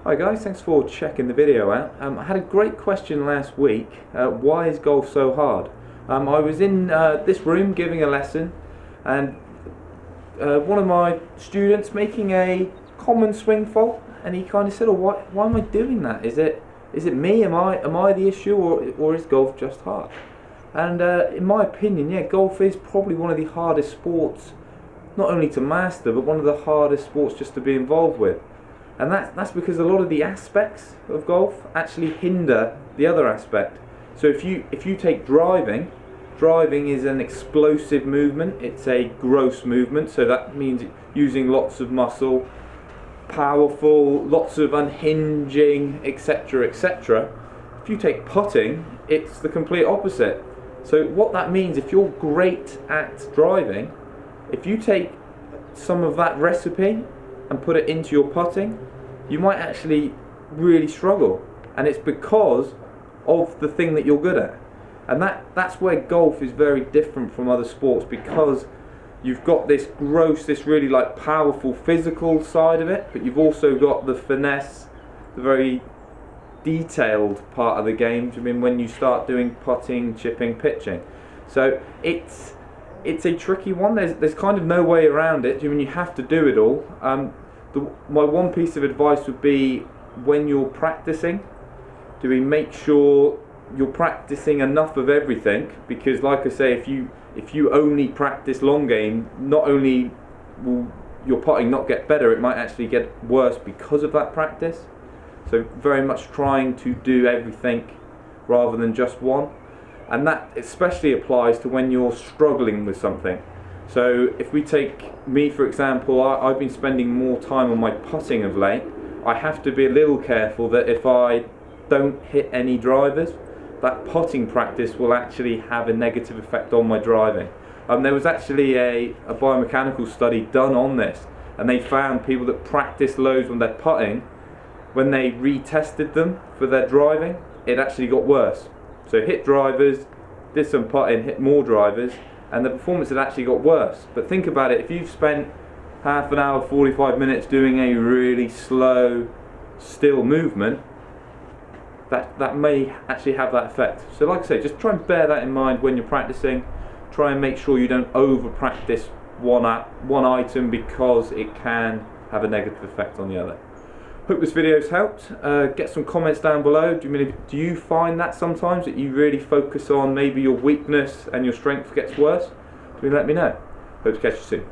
Hi guys, thanks for checking the video out. I had a great question last week. Why is golf so hard? I was in this room giving a lesson, and one of my students making a common swing fault, and he kind of said, "Oh, why am I doing that? Is it me? Am I the issue, or is golf just hard?" And in my opinion, yeah, golf is probably one of the hardest sports, not only to master, but one of the hardest sports just to be involved with. And that's because a lot of the aspects of golf actually hinder the other aspect. So if you take driving is an explosive movement. It's a gross movement, so that means using lots of muscle, powerful, lots of unhinging, etc., etc. If you take putting, it's the complete opposite. So what that means, if you're great at driving, if you take some of that recipe and put it into your putting, you might actually really struggle, and it's because of the thing that you're good at. And that's where golf is very different from other sports, because you've got this gross, this really like powerful physical side of it, but you've also got the finesse, the very detailed part of the game. I mean, when you start doing putting, chipping, pitching, so it's a tricky one. There's kind of no way around it. I mean, you have to do it all. My one piece of advice would be, when you're practicing, do we make sure you're practicing enough of everything? Because like I say, if you only practice long game, not only will your putting not get better, it might actually get worse because of that practice. So very much trying to do everything rather than just one. And that especially applies to when you're struggling with something. So if we take me for example, I've been spending more time on my putting of late. I have to be a little careful that if I don't hit any drivers, that putting practice will actually have a negative effect on my driving. There was actually a biomechanical study done on this, and they found people that practice loads on their putting, when they retested them for their driving, it actually got worse. So hit drivers, did some putting, hit more drivers, and the performance had actually got worse. But think about it, if you've spent half an hour, 45 minutes doing a really slow, still movement, that may actually have that effect. So like I say, just try and bear that in mind when you're practicing. Try and make sure you don't over practice one item, because it can have a negative effect on the other. Hope this video's helped. Get some comments down below. Do you find that sometimes that you really focus on maybe your weakness and your strength gets worse? Let me know. Hope to catch you soon.